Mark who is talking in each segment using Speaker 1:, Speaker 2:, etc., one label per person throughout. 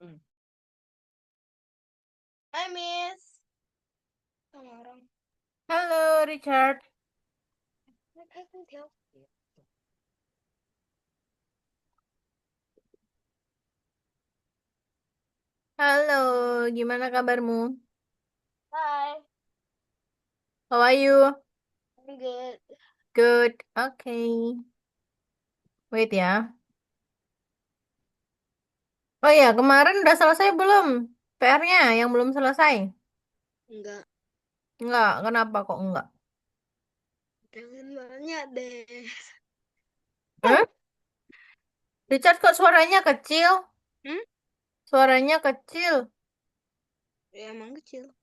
Speaker 1: Hmm. Hai Miss. Sama orang.
Speaker 2: Halo Richard, halo, gimana kabarmu?
Speaker 1: Hai.
Speaker 2: How are you?
Speaker 1: I'm good.
Speaker 2: Good, okay. Wait ya. Oh ya, kemarin udah selesai belum? PR-nya yang belum selesai?
Speaker 1: Enggak.
Speaker 2: Enggak, kenapa kok enggak?
Speaker 1: Jangan banyak deh.
Speaker 2: Hmm? Richard kok suaranya kecil?
Speaker 1: Hmm?
Speaker 2: Suaranya kecil?
Speaker 1: Ya, emang kecil.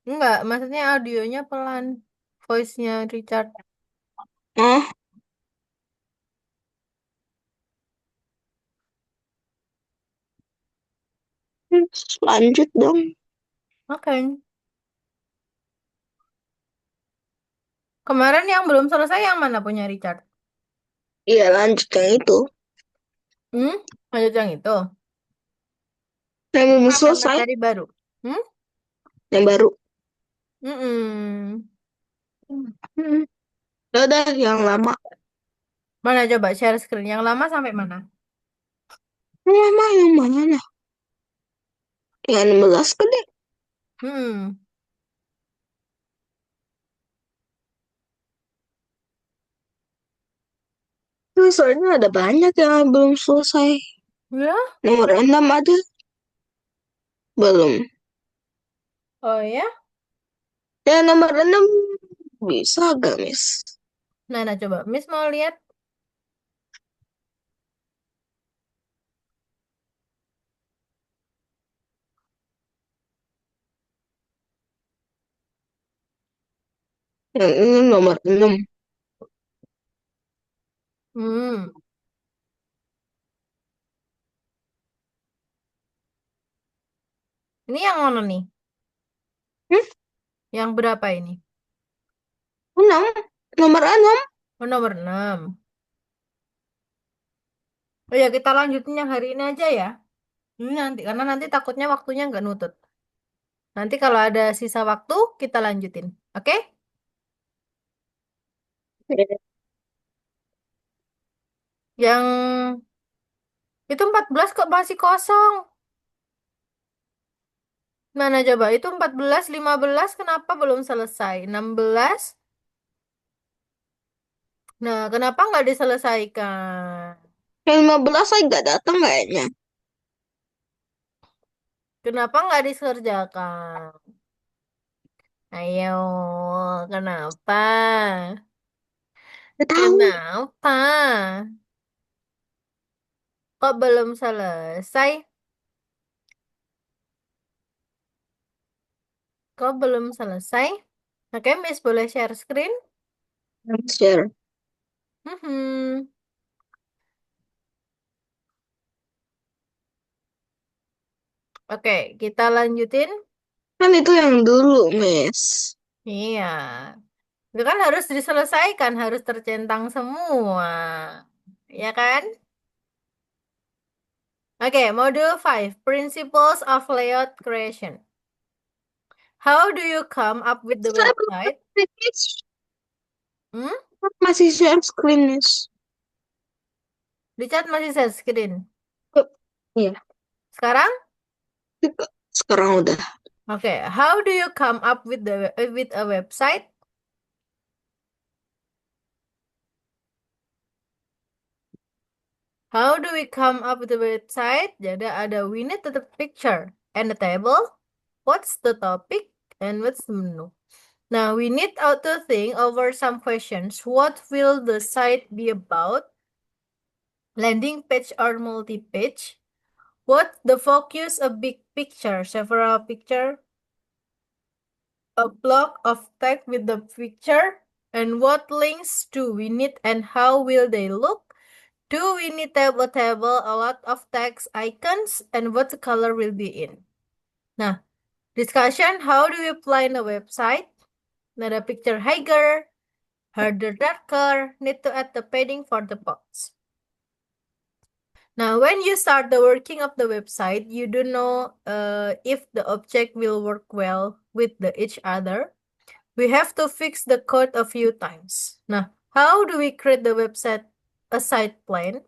Speaker 2: Enggak, maksudnya audionya pelan. Voice-nya Richard.
Speaker 1: Oh, lanjut dong.
Speaker 2: Oke. Kemarin yang belum selesai yang mana punya Richard?
Speaker 1: Iya, lanjut yang itu.
Speaker 2: Hmm? Lanjut yang itu.
Speaker 1: Yang belum
Speaker 2: Apa
Speaker 1: selesai.
Speaker 2: materi baru? Hmm?
Speaker 1: Yang baru.
Speaker 2: Mm-mm.
Speaker 1: Hmm. Udah, yang lama.
Speaker 2: Mana coba share screen yang lama sampai mana?
Speaker 1: Yang lama yang mana? Yang 16 kan deh.
Speaker 2: Hmm,
Speaker 1: Soalnya ada banyak yang belum selesai.
Speaker 2: ya?
Speaker 1: Nomor 6 ada. Belum.
Speaker 2: Oh ya?
Speaker 1: Ya, nomor 6 bisa gak, Miss?
Speaker 2: Nah, coba. Miss mau lihat.
Speaker 1: Yang ini nomor 6.
Speaker 2: Hmm, ini yang mana nih?
Speaker 1: Hmm?
Speaker 2: Yang berapa ini?
Speaker 1: 6. Nomor 6.
Speaker 2: Oh, nomor 6. Oh ya, kita lanjutin yang hari ini aja ya. Ini nanti, karena nanti takutnya waktunya nggak nutut. Nanti kalau ada sisa waktu, kita lanjutin. Oke? Yang itu 14 kok masih kosong. Mana coba? Itu 14, 15 kenapa belum selesai? 16. Nah, kenapa nggak diselesaikan?
Speaker 1: Yang 15 saya gak datang kayaknya.
Speaker 2: Kenapa nggak dikerjakan? Ayo, kenapa?
Speaker 1: Gak tahu.
Speaker 2: Kenapa? Kok belum selesai? Kok belum selesai? Oke, Miss boleh share screen?
Speaker 1: Share.
Speaker 2: Mhm. Oke, kita lanjutin.
Speaker 1: Kan itu yang dulu, Miss.
Speaker 2: Iya, itu kan harus diselesaikan, harus tercentang semua. Ya kan? Oke, module 5, Principles of Layout Creation. How do you come up with the
Speaker 1: Saya belum
Speaker 2: website?
Speaker 1: Miss.
Speaker 2: Hmm?
Speaker 1: Masih share screen, Miss.
Speaker 2: Di chat masih share screen.
Speaker 1: Iya.
Speaker 2: Sekarang?
Speaker 1: Sekarang udah.
Speaker 2: Okay, how do you come up with with a website? How do we come up with a website? Jadi ada we need the picture and the table. What's the topic and what's the menu? Now we need to think over some questions. What will the site be about? Landing page or multi-page? What the focus a big picture, several picture, a block of text with the picture, and what links do we need and how will they look? Do we need table, a lot of text icons, and what the color will be in? Nah, discussion, how do we plan a website? Not picture higher, harder, darker, need to add the padding for the box. Now, when you start the working of the website, you don't know if the object will work well with each other. We have to fix the code a few times. Nah, how do we create the website a site plan?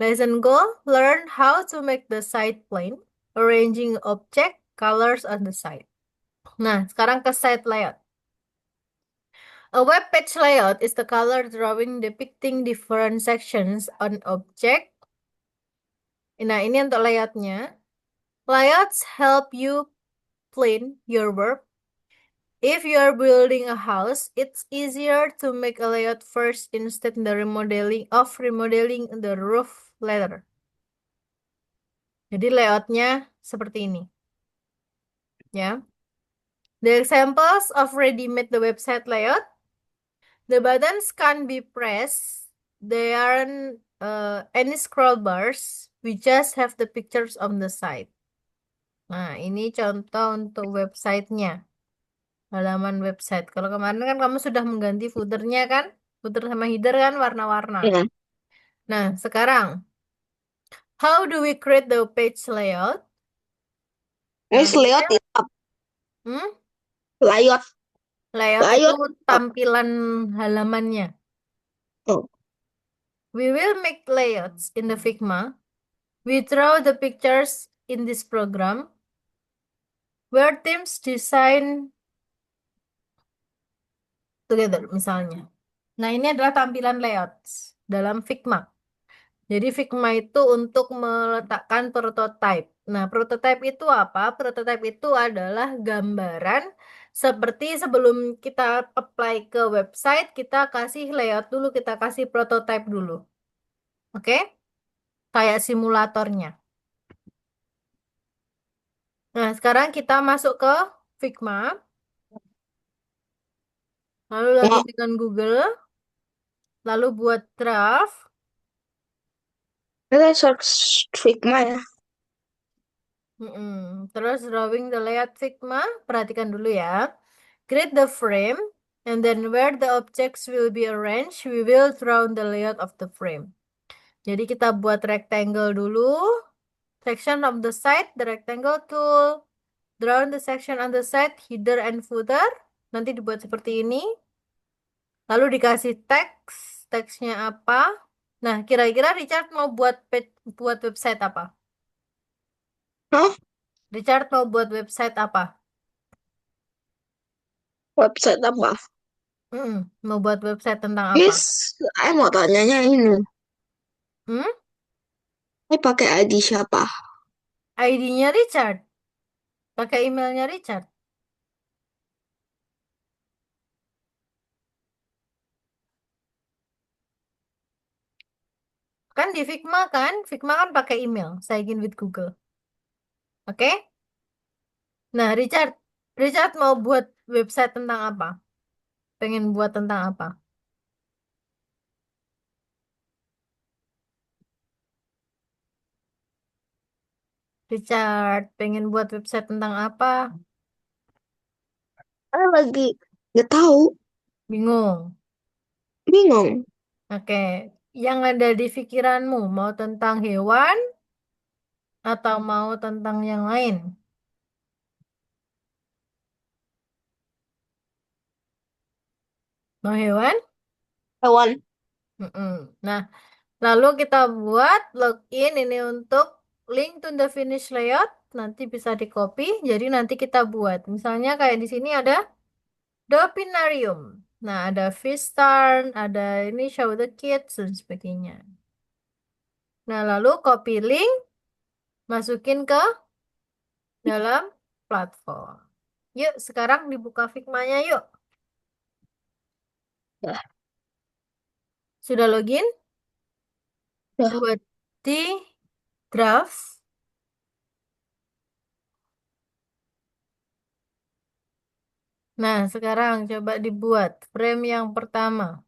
Speaker 2: Lesson goal, learn how to make the site plan, arranging object, colors on the site. Nah, sekarang ke site layout. A web page layout is the color drawing depicting different sections on object. Nah, ini untuk layoutnya. Layouts help you plan your work. If you are building a house, it's easier to make a layout first instead remodeling the roof later. Jadi layoutnya seperti ini, ya. The examples of ready-made the website layout. The buttons can be pressed. They aren't any scroll bars. We just have the pictures on the side. Nah, ini contoh untuk websitenya. Halaman website. Kalau kemarin kan kamu sudah mengganti footernya kan? Footer sama header kan warna-warna.
Speaker 1: Ya.
Speaker 2: Nah, sekarang, how do we create the page layout?
Speaker 1: Ini
Speaker 2: Nah,
Speaker 1: layout itu
Speaker 2: hmm?
Speaker 1: layout.
Speaker 2: Layout itu
Speaker 1: Layout apa?
Speaker 2: tampilan halamannya.
Speaker 1: Oh.
Speaker 2: We will make layouts in the Figma. We draw the pictures in this program where teams design together misalnya. Nah, ini adalah tampilan layouts dalam Figma. Jadi Figma itu untuk meletakkan prototype. Nah, prototype itu apa? Prototype itu adalah gambaran seperti sebelum kita apply ke website, kita kasih layout dulu, kita kasih prototype dulu. Oke? Kayak simulatornya. Nah, sekarang kita masuk ke Figma. Lalu login
Speaker 1: Nah,
Speaker 2: dengan Google. Lalu buat draft.
Speaker 1: kita search Figma ya.
Speaker 2: Terus drawing the layout Figma. Perhatikan dulu ya. Create the frame. And then where the objects will be arranged, we will draw the layout of the frame. Jadi kita buat rectangle dulu. Section of the side, the rectangle tool. Draw the section on the side, header and footer. Nanti dibuat seperti ini. Lalu dikasih teks. Teksnya apa? Nah, kira-kira Richard mau buat website apa?
Speaker 1: Hah?
Speaker 2: Richard mau buat website apa?
Speaker 1: Website apa?
Speaker 2: Mau buat website tentang apa?
Speaker 1: Yes, saya mau tanyanya ini.
Speaker 2: Hmm?
Speaker 1: Ini pakai ID siapa?
Speaker 2: ID-nya Richard. Pakai emailnya Richard. Kan di Figma kan? Figma kan pakai email. Sign in with Google. Oke? Nah, Richard mau buat website tentang apa? Pengen buat tentang apa? Richard pengen buat website tentang apa?
Speaker 1: Saya lagi nggak tahu,
Speaker 2: Bingung.
Speaker 1: bingung.
Speaker 2: Oke. Yang ada di pikiranmu mau tentang hewan atau mau tentang yang lain? Mau hewan?
Speaker 1: Hewan.
Speaker 2: Nah, lalu kita buat login ini untuk link to the finish layout. Nanti bisa di copy. Jadi nanti kita buat. Misalnya kayak di sini ada Dolphinarium. Nah, ada fish turn, ada ini show the kids dan sebagainya. Nah, lalu copy link, masukin ke dalam platform. Yuk, sekarang dibuka Figma-nya yuk.
Speaker 1: Ya,
Speaker 2: Sudah login?
Speaker 1: ya.
Speaker 2: Buat di draft. Nah, sekarang coba dibuat frame yang pertama.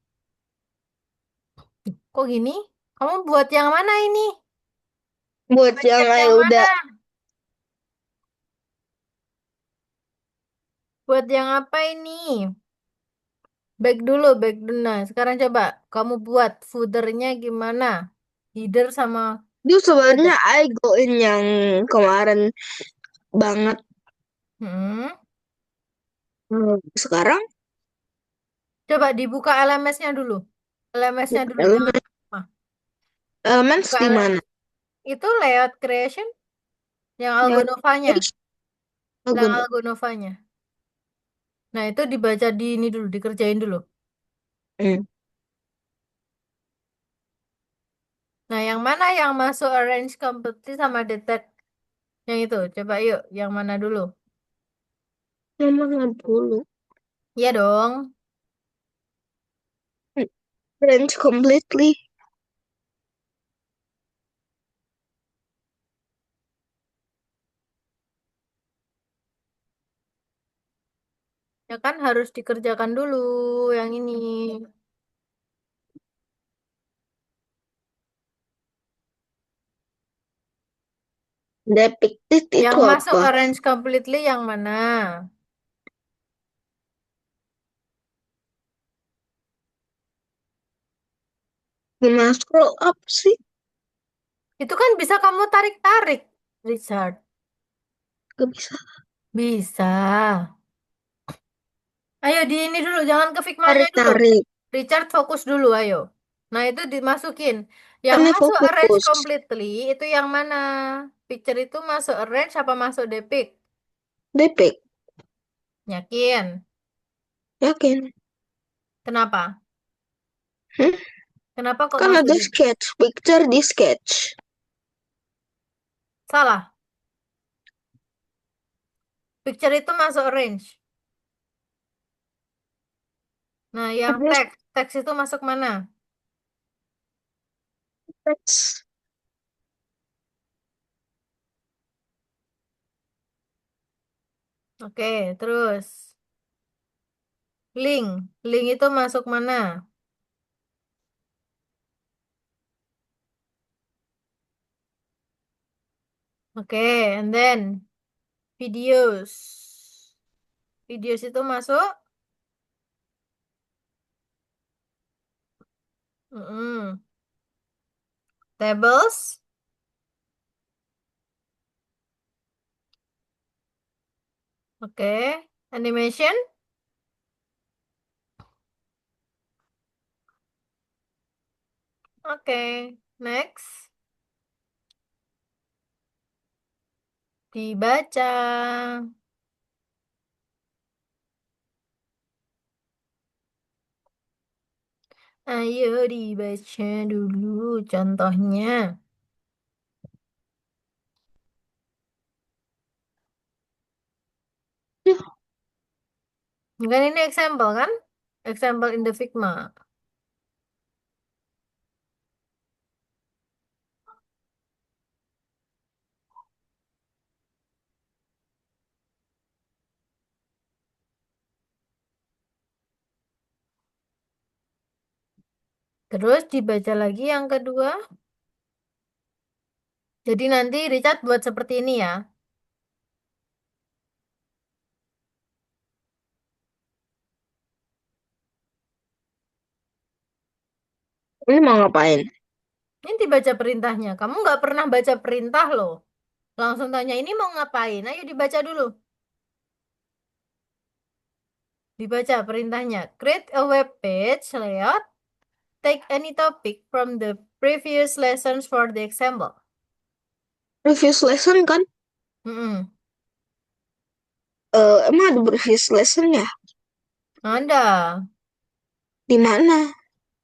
Speaker 2: Kok gini? Kamu buat yang mana ini?
Speaker 1: Buat yang
Speaker 2: Chat yang
Speaker 1: udah
Speaker 2: mana? Buat yang apa ini? Back dulu, back dulu. Nah, sekarang coba kamu buat footernya gimana? Either sama
Speaker 1: Itu sebenarnya
Speaker 2: either.
Speaker 1: I go in yang kemarin banget.
Speaker 2: Hmm.
Speaker 1: Sekarang
Speaker 2: Coba dibuka LMS-nya dulu. LMS-nya dulu, jangan
Speaker 1: elemen
Speaker 2: lupa.
Speaker 1: elements
Speaker 2: Buka
Speaker 1: di mana?
Speaker 2: LMS. Itu layout creation yang
Speaker 1: Yang
Speaker 2: Algonovanya. Yang
Speaker 1: Agono.
Speaker 2: Algonovanya. Nah, itu dibaca di ini dulu, dikerjain dulu.
Speaker 1: Hmm.
Speaker 2: Nah, yang mana yang masuk arrange completely sama detect? Yang itu, coba yuk, yang mana dulu?
Speaker 1: Yang mana dulu?
Speaker 2: Iya dong.
Speaker 1: Range completely.
Speaker 2: Ya kan harus dikerjakan dulu yang ini.
Speaker 1: Depicted
Speaker 2: Yang
Speaker 1: itu
Speaker 2: masuk
Speaker 1: apa?
Speaker 2: arrange completely yang mana?
Speaker 1: Gimana scroll up sih?
Speaker 2: Itu kan bisa kamu tarik-tarik, Richard.
Speaker 1: Gak bisa.
Speaker 2: Bisa. Ayo di ini dulu, jangan ke Figma-nya dulu.
Speaker 1: Tarik-tarik.
Speaker 2: Richard fokus dulu, ayo. Nah, itu dimasukin. Yang
Speaker 1: Kan
Speaker 2: masuk arrange
Speaker 1: fokus.
Speaker 2: completely itu yang mana? Picture itu masuk arrange apa masuk depict?
Speaker 1: Depict.
Speaker 2: Yakin.
Speaker 1: Yakin.
Speaker 2: Kenapa?
Speaker 1: Hmm?
Speaker 2: Kenapa kok
Speaker 1: Kan
Speaker 2: masuk
Speaker 1: ada
Speaker 2: depict?
Speaker 1: sketch. Picture di sketch.
Speaker 2: Salah. Picture itu masuk arrange. Nah, yang
Speaker 1: Ada
Speaker 2: teks. Teks itu masuk mana?
Speaker 1: sketch.
Speaker 2: Oke, terus. Link. Link itu masuk mana? Oke, and then videos. Videos itu masuk. Mm-mm. Tables. Oke. Animation. Oke. Next. Dibaca. Ayo dibaca dulu contohnya.
Speaker 1: Ya,
Speaker 2: Kan ini example kan? Example in the Figma. Terus dibaca lagi yang kedua. Jadi nanti Richard buat seperti ini ya.
Speaker 1: ini mau ngapain?
Speaker 2: Ini dibaca perintahnya. Kamu nggak pernah baca perintah loh. Langsung tanya ini mau ngapain? Ayo dibaca dulu. Dibaca perintahnya. Create a web page layout. Take any topic from the previous lessons for the example.
Speaker 1: Previous lesson kan?
Speaker 2: Mm-mm.
Speaker 1: Emang ada previous lesson ya?
Speaker 2: Ada.
Speaker 1: Di mana?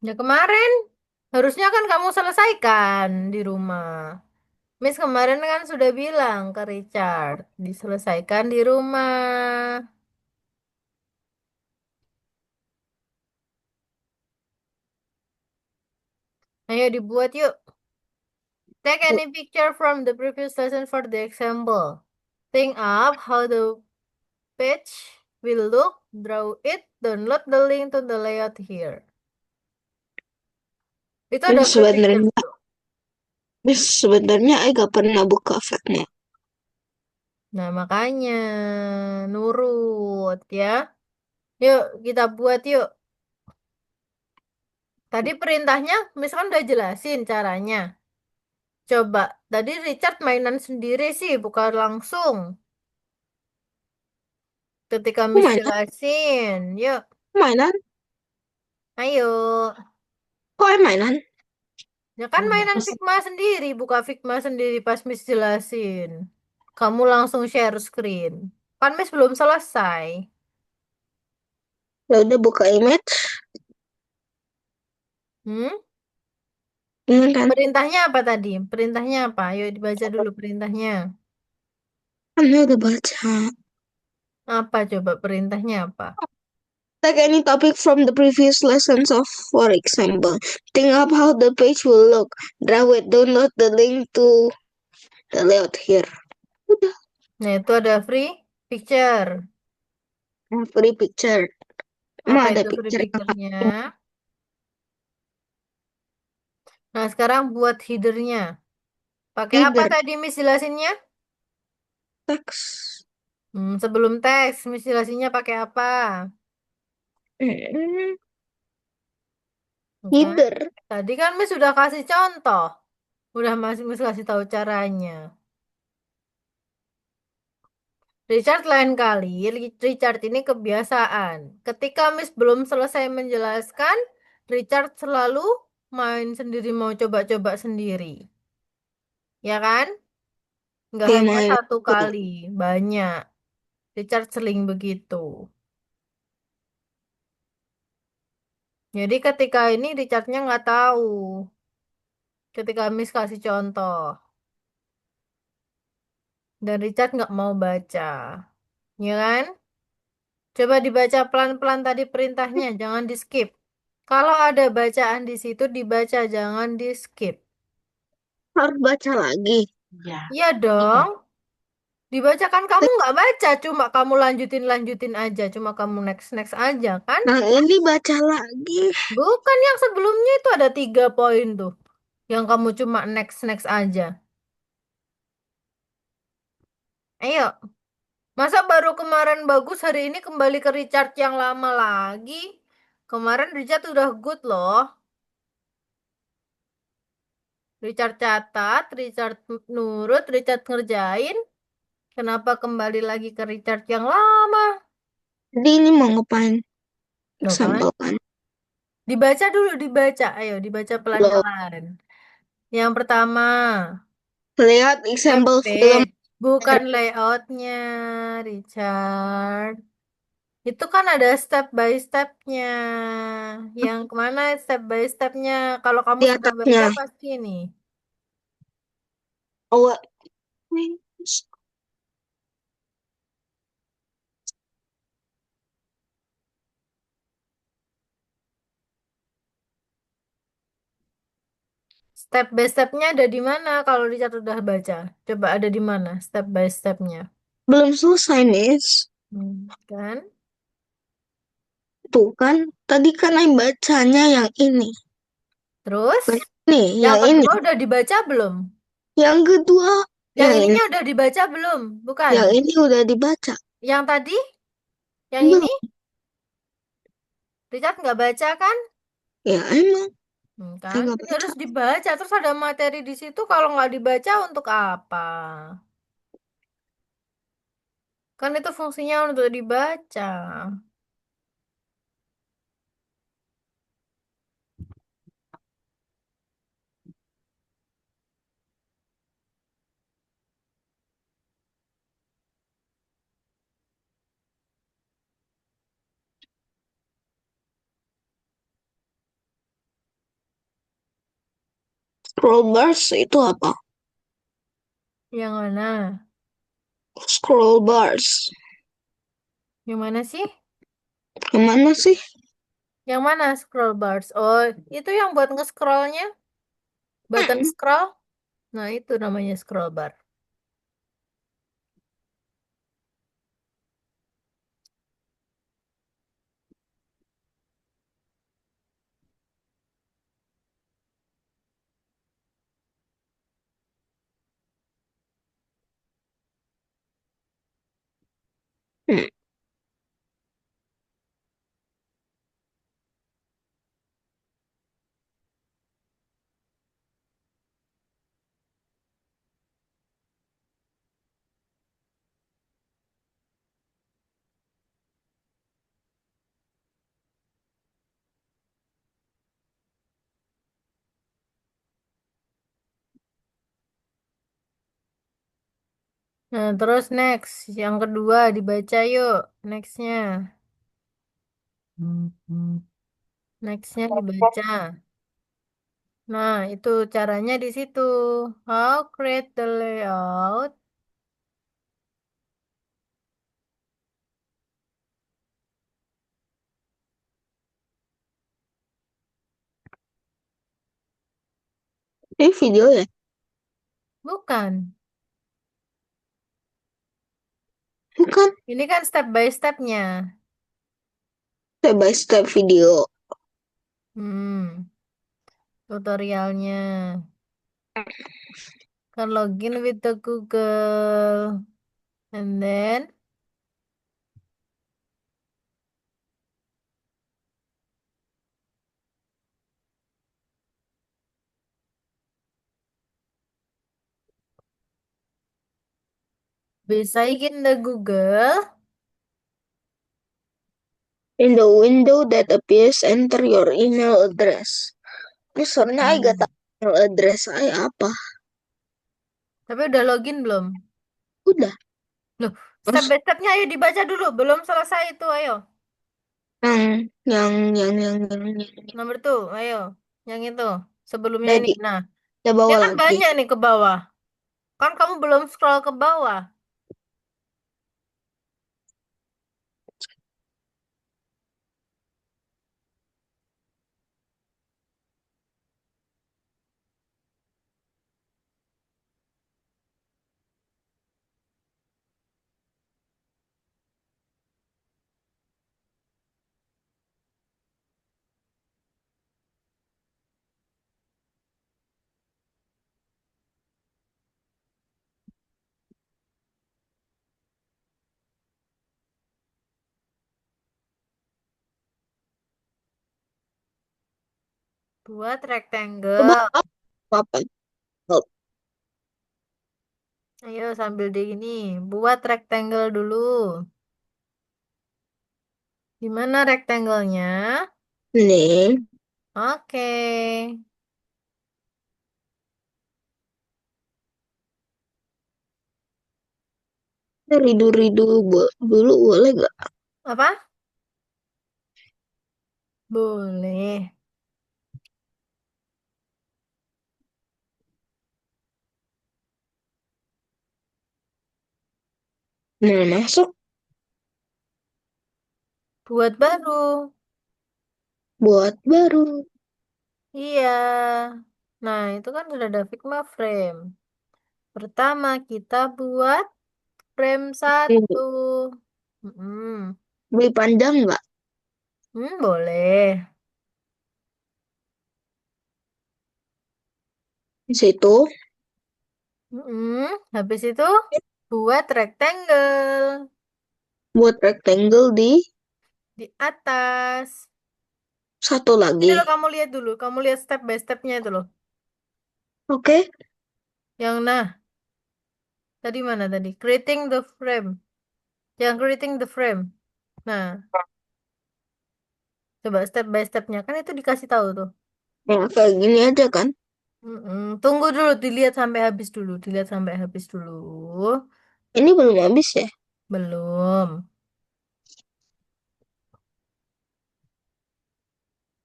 Speaker 2: Ya kemarin. Harusnya kan kamu selesaikan di rumah. Miss kemarin kan sudah bilang ke Richard. Diselesaikan di rumah. Ayo dibuat yuk. Take any picture from the previous lesson for the example. Think up how the page will look. Draw it. Download the link to the layout here. Itu
Speaker 1: Ini
Speaker 2: ada free picture
Speaker 1: sebenarnya,
Speaker 2: dulu.
Speaker 1: ini sebenarnya I gak pernah buka Figma.
Speaker 2: Nah, makanya nurut ya. Yuk, kita buat yuk. Tadi perintahnya, misalkan udah jelasin caranya. Coba, tadi Richard mainan sendiri sih, bukan langsung. Ketika
Speaker 1: Kok
Speaker 2: Miss
Speaker 1: mainan?
Speaker 2: jelasin, yuk,
Speaker 1: Mainan?
Speaker 2: ayo.
Speaker 1: Kok mainan?
Speaker 2: Ya kan mainan Figma sendiri, buka Figma sendiri pas Miss jelasin. Kamu langsung share screen. Kan Miss belum selesai.
Speaker 1: Ya udah buka image.
Speaker 2: Hmm?
Speaker 1: Ini kan.
Speaker 2: Perintahnya apa tadi? Perintahnya apa? Ayo dibaca dulu perintahnya.
Speaker 1: Kamu udah baca.
Speaker 2: Apa coba perintahnya apa?
Speaker 1: Take any topic from the previous lessons of, for example, think of how the page will look. Draw it. Download the link to the layout here. Udah.
Speaker 2: Nah, itu ada free picture.
Speaker 1: Free picture.
Speaker 2: Apa
Speaker 1: Emang ada
Speaker 2: itu free
Speaker 1: picture yang
Speaker 2: picture-nya? Nah, sekarang buat header-nya. Pakai apa
Speaker 1: either
Speaker 2: tadi Miss jelasinnya?
Speaker 1: text.
Speaker 2: Sebelum teks, Miss jelasinnya pakai apa?
Speaker 1: Hmm,
Speaker 2: Kan?
Speaker 1: either.
Speaker 2: Tadi kan Miss sudah kasih contoh. Udah masih Miss kasih tahu caranya. Richard lain kali, Richard ini kebiasaan. Ketika Miss belum selesai menjelaskan, Richard selalu main sendiri mau coba-coba sendiri. Ya kan? Nggak
Speaker 1: Dia
Speaker 2: hanya
Speaker 1: main
Speaker 2: satu
Speaker 1: itu.
Speaker 2: kali, banyak. Richard sering begitu. Jadi ketika ini Richardnya nggak tahu. Ketika Miss kasih contoh. Dan Richard nggak mau baca. Ya kan? Coba dibaca pelan-pelan tadi perintahnya, jangan di skip. Kalau ada bacaan di situ dibaca, jangan di skip.
Speaker 1: Harus baca lagi.
Speaker 2: Iya dong. Dibaca kan kamu nggak baca, cuma kamu lanjutin-lanjutin aja, cuma kamu next-next aja kan?
Speaker 1: Nah ini baca lagi.
Speaker 2: Bukan yang sebelumnya itu ada 3 poin tuh. Yang kamu cuma next-next aja. Ayo, masa baru kemarin bagus, hari ini kembali ke Richard yang lama lagi? Kemarin Richard udah good loh. Richard catat, Richard nurut, Richard ngerjain. Kenapa kembali lagi ke Richard yang lama?
Speaker 1: Jadi ini mau ngapain?
Speaker 2: Tuh kan?
Speaker 1: Example kan.
Speaker 2: Dibaca dulu, dibaca. Ayo, dibaca
Speaker 1: Belum.
Speaker 2: pelan-pelan. Yang pertama,
Speaker 1: Lihat
Speaker 2: web
Speaker 1: example film.
Speaker 2: page. Bukan layoutnya, Richard. Itu kan ada step by stepnya. Yang kemana step by stepnya? Kalau kamu
Speaker 1: Di
Speaker 2: sudah baca
Speaker 1: atasnya.
Speaker 2: pasti ini.
Speaker 1: Oh,
Speaker 2: Step by stepnya ada di mana kalau Richard udah baca? Coba ada di mana step by stepnya?
Speaker 1: belum selesai, Miss.
Speaker 2: Kan?
Speaker 1: Tuh kan. Tadi kan yang bacanya yang ini.
Speaker 2: Terus,
Speaker 1: Bukan ini,
Speaker 2: yang
Speaker 1: yang ini.
Speaker 2: kedua udah dibaca belum?
Speaker 1: Yang kedua,
Speaker 2: Yang
Speaker 1: yang ini.
Speaker 2: ininya udah dibaca belum? Bukan.
Speaker 1: Yang ini udah dibaca.
Speaker 2: Yang tadi, yang ini,
Speaker 1: Belum.
Speaker 2: Richard nggak baca kan?
Speaker 1: Ya emang. Saya
Speaker 2: Kan?
Speaker 1: nggak
Speaker 2: Ini
Speaker 1: baca.
Speaker 2: harus dibaca. Terus ada materi di situ. Kalau nggak dibaca untuk apa? Kan itu fungsinya untuk dibaca.
Speaker 1: Scroll bars itu apa?
Speaker 2: Yang mana?
Speaker 1: Scroll bars.
Speaker 2: Yang mana sih?
Speaker 1: Kemana sih?
Speaker 2: Yang mana scroll bars? Oh, itu yang buat nge-scrollnya. Button
Speaker 1: Hmm.
Speaker 2: scroll. Nah, itu namanya scroll bar.
Speaker 1: Hmm.
Speaker 2: Nah, terus next. Yang kedua dibaca yuk. Nextnya. Nextnya dibaca. Nah, itu caranya di situ. How create the layout.
Speaker 1: Ini video ya?
Speaker 2: Bukan.
Speaker 1: Bukan.
Speaker 2: Ini kan step by stepnya.
Speaker 1: Step by step video.
Speaker 2: Hmm, tutorialnya. Kan login with the Google. And then bisa in the Google.
Speaker 1: In the window that appears, enter your email address. Ini soalnya I gak
Speaker 2: Hmm.
Speaker 1: tahu email address I apa.
Speaker 2: Tapi udah login belum?
Speaker 1: Udah.
Speaker 2: Loh, step
Speaker 1: Terus
Speaker 2: by stepnya ayo dibaca dulu. Belum selesai itu, ayo.
Speaker 1: yang
Speaker 2: Nomor tuh, ayo. Yang itu. Sebelumnya ini.
Speaker 1: tadi
Speaker 2: Nah,
Speaker 1: kita
Speaker 2: dia
Speaker 1: bawa
Speaker 2: kan
Speaker 1: lagi.
Speaker 2: banyak nih ke bawah. Kan kamu belum scroll ke bawah. Buat
Speaker 1: Coba
Speaker 2: rectangle.
Speaker 1: apa? Oh,
Speaker 2: Ayo sambil di ini. Buat rectangle dulu. Gimana rectangle-nya?
Speaker 1: Nih,
Speaker 2: Oke.
Speaker 1: ridu-ridu dulu boleh gak?
Speaker 2: Apa? Boleh.
Speaker 1: Nah, masuk
Speaker 2: Buat baru.
Speaker 1: buat baru.
Speaker 2: Iya. Nah, itu kan sudah ada Figma frame. Pertama, kita buat frame satu. Mm-mm.
Speaker 1: Beli panjang nggak?
Speaker 2: Boleh.
Speaker 1: Di situ
Speaker 2: Mm-mm. Habis itu, buat rectangle
Speaker 1: buat rectangle di
Speaker 2: di atas.
Speaker 1: satu
Speaker 2: Ini
Speaker 1: lagi.
Speaker 2: loh, kamu lihat dulu. Kamu lihat step by stepnya itu loh.
Speaker 1: Oke,
Speaker 2: Yang nah, tadi mana tadi? Creating the frame. Yang creating the frame. Nah, coba step by stepnya. Kan itu dikasih tahu tuh.
Speaker 1: nah kayak gini aja kan?
Speaker 2: Tunggu dulu, dilihat sampai habis dulu. Dilihat sampai habis dulu.
Speaker 1: Ini belum habis ya?
Speaker 2: Belum.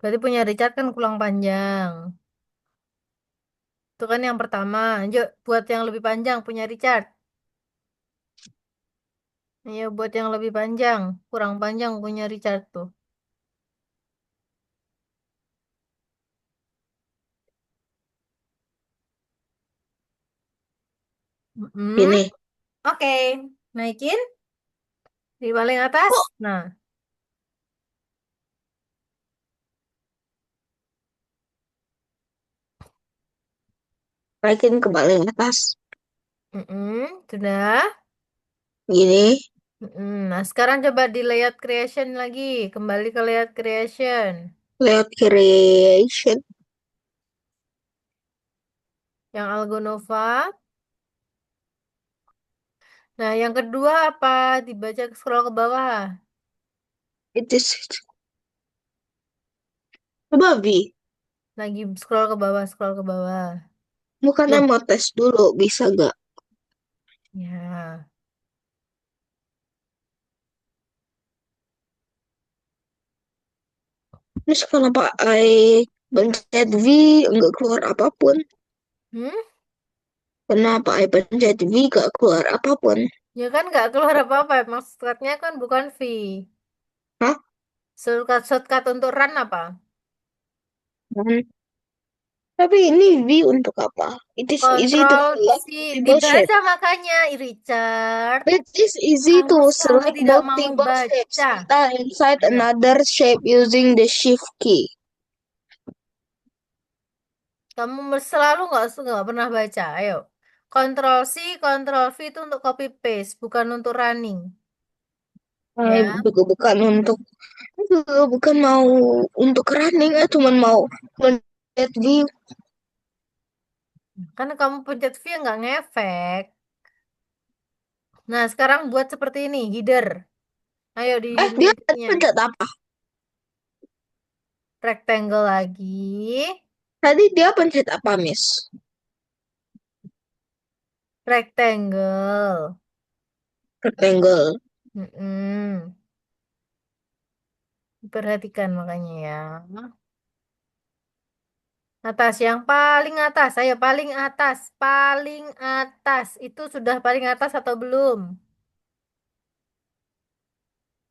Speaker 2: Berarti punya Richard kan kurang panjang. Itu kan yang pertama. Yuk, buat yang lebih panjang punya Richard. Ayo buat yang lebih panjang. Kurang panjang punya Richard tuh. Mm-mm.
Speaker 1: Gini.
Speaker 2: Oke. Naikin di paling atas.
Speaker 1: Kok
Speaker 2: Nah.
Speaker 1: naikin ke paling atas?
Speaker 2: Sudah.
Speaker 1: Gini.
Speaker 2: Nah, sekarang coba di layout creation lagi. Kembali ke layout creation.
Speaker 1: Layout creation.
Speaker 2: Yang Algonova. Nah, yang kedua apa? Dibaca scroll ke bawah.
Speaker 1: It is. Coba V.
Speaker 2: Lagi scroll ke bawah, scroll ke bawah.
Speaker 1: Bukannya
Speaker 2: Loh,
Speaker 1: mau tes dulu, bisa gak?
Speaker 2: ya.
Speaker 1: Terus kenapa pencet V nggak keluar apapun?
Speaker 2: Hmm?
Speaker 1: Kenapa pencet V nggak keluar apapun?
Speaker 2: Ya kan nggak keluar apa-apa. Maksudnya kan bukan V.
Speaker 1: Hah?
Speaker 2: Shortcut untuk run apa?
Speaker 1: Hmm. Tapi ini V untuk apa? It is easy to
Speaker 2: Control
Speaker 1: select
Speaker 2: C.
Speaker 1: multiple
Speaker 2: Dibaca
Speaker 1: shapes.
Speaker 2: makanya, Richard.
Speaker 1: It is easy
Speaker 2: Kamu
Speaker 1: to
Speaker 2: selalu
Speaker 1: select
Speaker 2: tidak mau
Speaker 1: multiple shapes
Speaker 2: baca.
Speaker 1: inside
Speaker 2: Ayo.
Speaker 1: another shape using the shift key.
Speaker 2: Kamu selalu nggak pernah baca. Ayo. Control C, Control V itu untuk copy paste, bukan untuk running. Ya.
Speaker 1: Bukan untuk bukan mau untuk running, cuman mau mencet V.
Speaker 2: Karena kamu pencet V nggak ngefek. Nah, sekarang buat seperti ini, header. Ayo di
Speaker 1: Dia tadi
Speaker 2: ininya.
Speaker 1: pencet apa?
Speaker 2: Rectangle lagi.
Speaker 1: Tadi dia pencet apa, Miss?
Speaker 2: Rectangle.
Speaker 1: Rectangle.
Speaker 2: Mm-mm. Perhatikan makanya ya. Atas, yang paling atas. Ayo, paling atas. Paling atas. Itu sudah paling atas atau belum?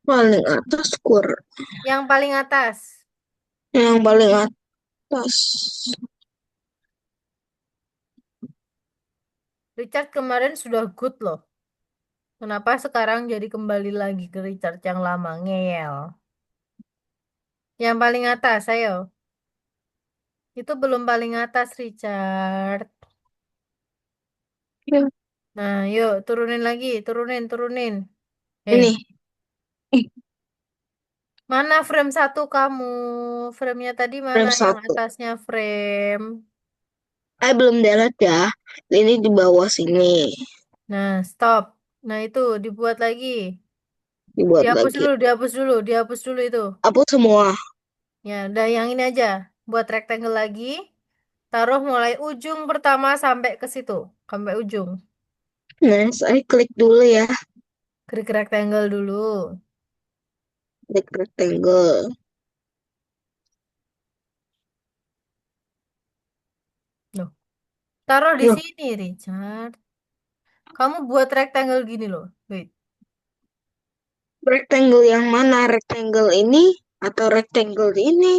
Speaker 1: Paling atas kur.
Speaker 2: Yang paling atas.
Speaker 1: Yang paling atas.
Speaker 2: Richard kemarin sudah good loh. Kenapa sekarang jadi kembali lagi ke Richard yang lama? Ngeyel. Yang paling atas, ayo. Itu belum paling atas, Richard.
Speaker 1: Ya,
Speaker 2: Nah, yuk turunin lagi, turunin, turunin. Eh,
Speaker 1: ini. Ih,
Speaker 2: mana frame satu kamu? Frame-nya tadi mana
Speaker 1: frame
Speaker 2: yang
Speaker 1: satu.
Speaker 2: atasnya frame?
Speaker 1: Belum delete ya. Ini di bawah sini.
Speaker 2: Nah, stop. Nah, itu dibuat lagi.
Speaker 1: Dibuat
Speaker 2: Dihapus
Speaker 1: lagi.
Speaker 2: dulu, dihapus dulu, dihapus dulu itu.
Speaker 1: Hapus semua.
Speaker 2: Ya, udah yang ini aja. Buat rectangle lagi. Taruh mulai ujung pertama sampai ke situ. Sampai ujung.
Speaker 1: Nah, saya klik dulu ya.
Speaker 2: Klik rectangle dulu.
Speaker 1: Klik rectangle.
Speaker 2: Loh, taruh di
Speaker 1: Loh,
Speaker 2: sini, Richard. Kamu buat rectangle gini loh. Wait.
Speaker 1: rectangle yang mana? Rectangle ini atau rectangle ini?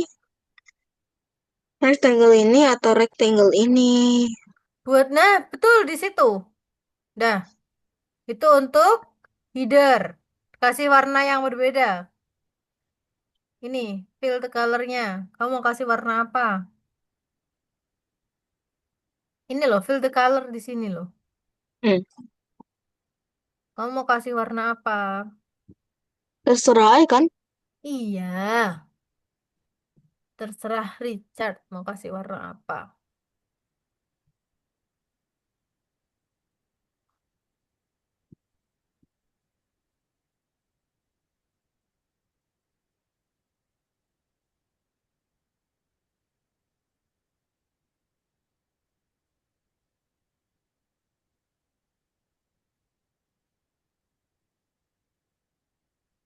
Speaker 1: Rectangle ini atau rectangle ini?
Speaker 2: Buat, nah, betul di situ. Dah, itu untuk header. Kasih warna yang berbeda. Ini, fill the colornya. Kamu mau kasih warna apa? Ini loh, fill the color di sini loh.
Speaker 1: Hmm,
Speaker 2: Kamu mau kasih warna apa?
Speaker 1: terserah ya kan?
Speaker 2: Iya, terserah Richard mau kasih warna apa.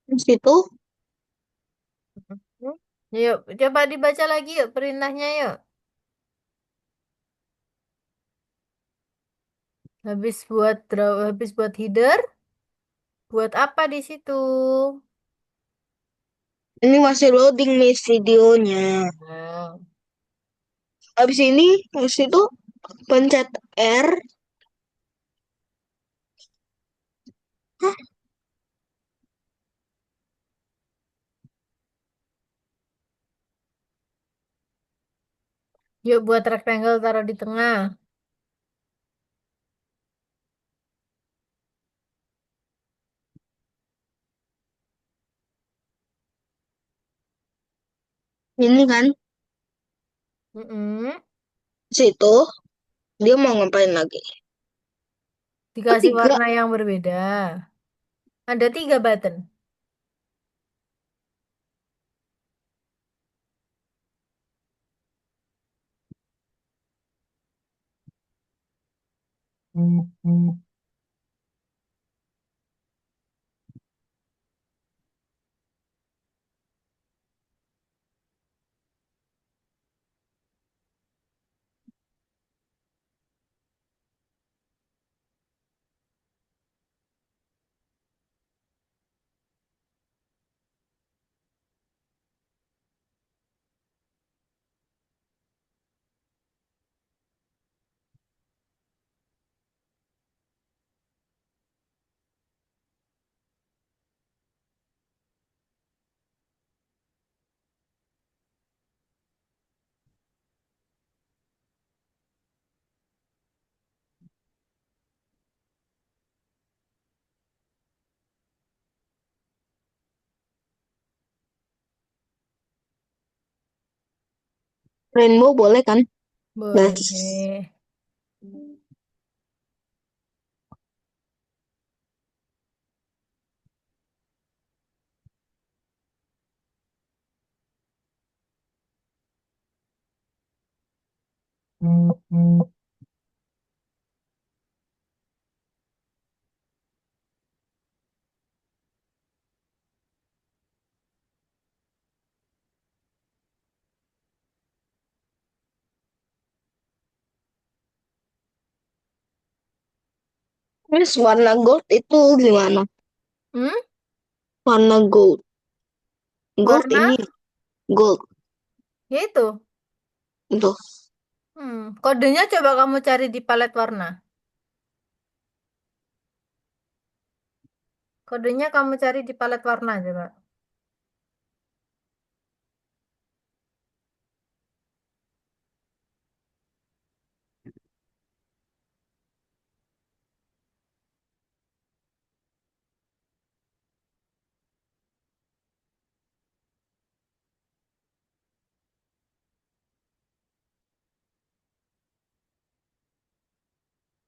Speaker 1: Di situ
Speaker 2: Hmm? Yuk, coba dibaca lagi yuk perintahnya yuk. Habis buat header, buat apa di situ?
Speaker 1: ini masih loading nih videonya.
Speaker 2: Nah,
Speaker 1: Habis itu pencet R. Hah?
Speaker 2: yuk buat rectangle taruh di tengah.
Speaker 1: Ini kan
Speaker 2: Mm-mm.
Speaker 1: situ dia mau ngapain lagi? Oh,
Speaker 2: Dikasih
Speaker 1: tiga.
Speaker 2: warna yang berbeda. Ada 3 button.
Speaker 1: Rainbow boleh kan? Gas.
Speaker 2: Boleh.
Speaker 1: Terus warna gold itu gimana?
Speaker 2: Hmm?
Speaker 1: Warna gold. Gold
Speaker 2: Warna?
Speaker 1: ini gold
Speaker 2: Ya itu.
Speaker 1: itu.
Speaker 2: Kodenya coba kamu cari di palet warna. Kodenya kamu cari di palet warna coba.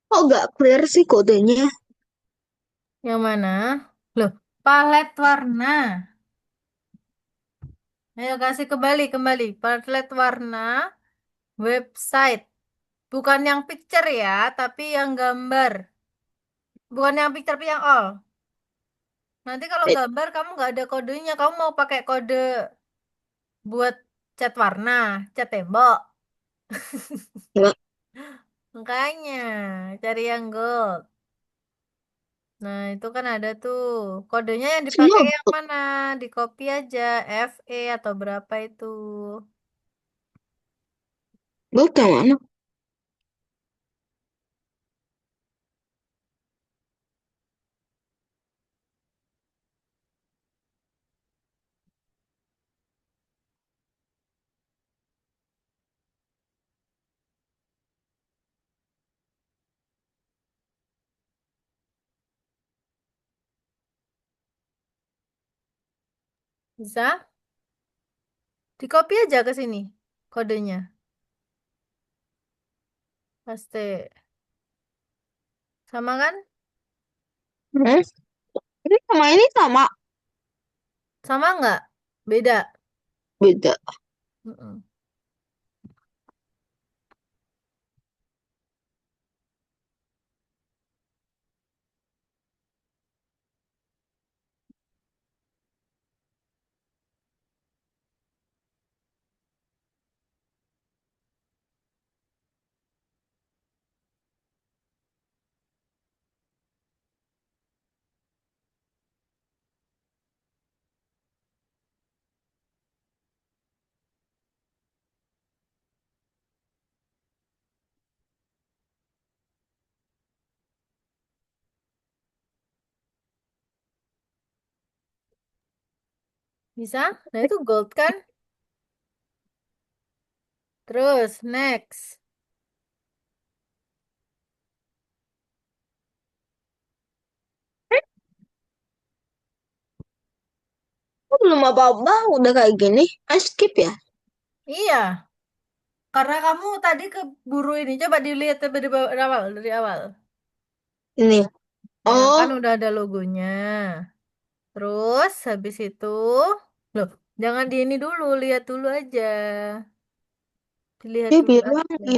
Speaker 1: Oh, nggak clear sih kodenya.
Speaker 2: Yang mana? Loh, palet warna. Ayo kasih kembali. Palet warna website. Bukan yang picture ya, tapi yang gambar. Bukan yang picture, tapi yang all. Nanti kalau
Speaker 1: Eh,
Speaker 2: gambar kamu nggak ada kodenya. Kamu mau pakai kode buat cat warna, cat tembok.
Speaker 1: nggak.
Speaker 2: Makanya cari yang gold. Nah, itu kan ada tuh. Kodenya yang dipakai
Speaker 1: Semua
Speaker 2: yang
Speaker 1: gold.
Speaker 2: mana? Di copy aja, FE atau berapa itu.
Speaker 1: Gold yang mana?
Speaker 2: Bisa? Di copy aja ke sini kodenya. Pasti. Sama kan?
Speaker 1: Hmm? Ini sama ini sama.
Speaker 2: Sama nggak? Beda.
Speaker 1: Beda.
Speaker 2: Mm-mm. Bisa? Nah, itu gold kan? Terus, next.
Speaker 1: Oh, belum apa-apa udah kayak gini. I skip ya.
Speaker 2: Iya, karena kamu tadi keburu ini. Coba dilihat dari awal, dari awal.
Speaker 1: Ini.
Speaker 2: Nah,
Speaker 1: Oh,
Speaker 2: kan udah ada logonya. Terus, habis itu, loh, jangan di ini dulu, lihat dulu aja. Dilihat
Speaker 1: dia
Speaker 2: dulu
Speaker 1: bilang
Speaker 2: aja.
Speaker 1: ini.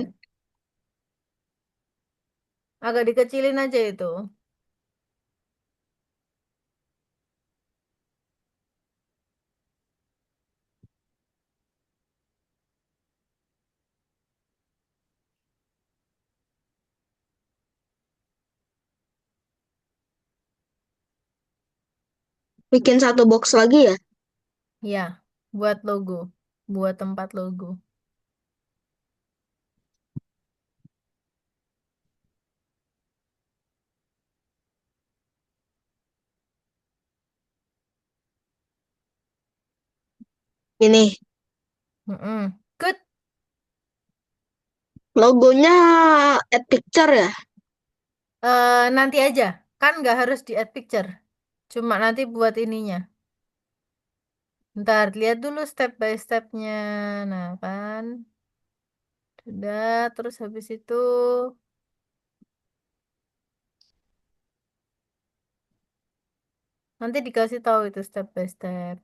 Speaker 2: Agak dikecilin aja itu.
Speaker 1: Bikin satu box lagi ya.
Speaker 2: Ya, buat logo. Buat tempat logo.
Speaker 1: Ini.
Speaker 2: Mm-mm. Good.
Speaker 1: Logonya add picture ya.
Speaker 2: Nanti aja. Kan nggak harus di add picture. Cuma nanti buat ininya. Ntar lihat dulu step by stepnya. Nah kan. Udah, terus habis itu nanti dikasih tahu itu step by step.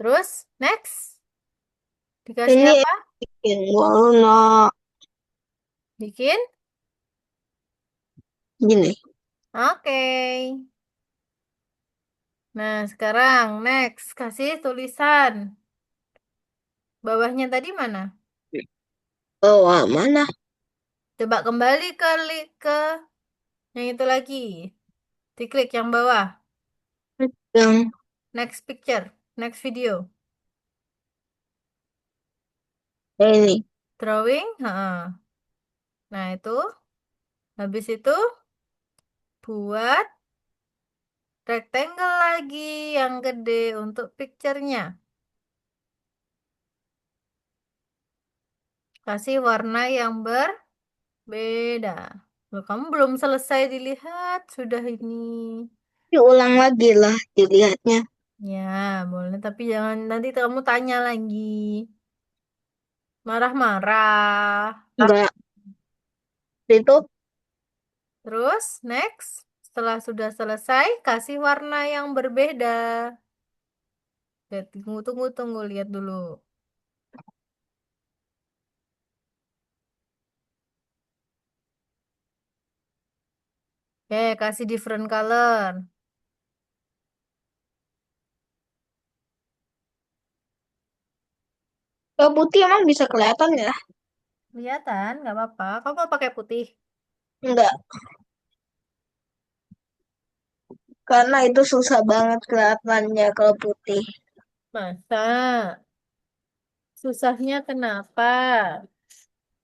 Speaker 2: Terus, next. Dikasih
Speaker 1: Ini
Speaker 2: apa?
Speaker 1: bikin warna
Speaker 2: Bikin?
Speaker 1: gini.
Speaker 2: Oke. Nah, sekarang next. Kasih tulisan. Bawahnya tadi mana?
Speaker 1: Bawah mana?
Speaker 2: Coba kembali ke yang itu lagi. Diklik yang bawah.
Speaker 1: Yang
Speaker 2: Next picture. Next video.
Speaker 1: ini.
Speaker 2: Drawing. Ha. Nah, itu. Habis itu buat rectangle lagi yang gede untuk picture-nya. Kasih warna yang berbeda. Loh, kamu belum selesai dilihat, sudah ini.
Speaker 1: Diulang lagi lah dilihatnya.
Speaker 2: Ya, boleh. Tapi jangan nanti kamu tanya lagi. Marah-marah.
Speaker 1: Enggak. Itu
Speaker 2: Terus, next. Setelah sudah selesai, kasih warna yang berbeda. Lihat, tunggu, lihat dulu. Oke, kasih different color.
Speaker 1: kalau putih emang bisa kelihatan ya?
Speaker 2: Kelihatan, nggak apa-apa. Kamu mau pakai putih?
Speaker 1: Enggak. Karena itu susah banget kelihatannya kalau putih.
Speaker 2: Masa? Susahnya kenapa?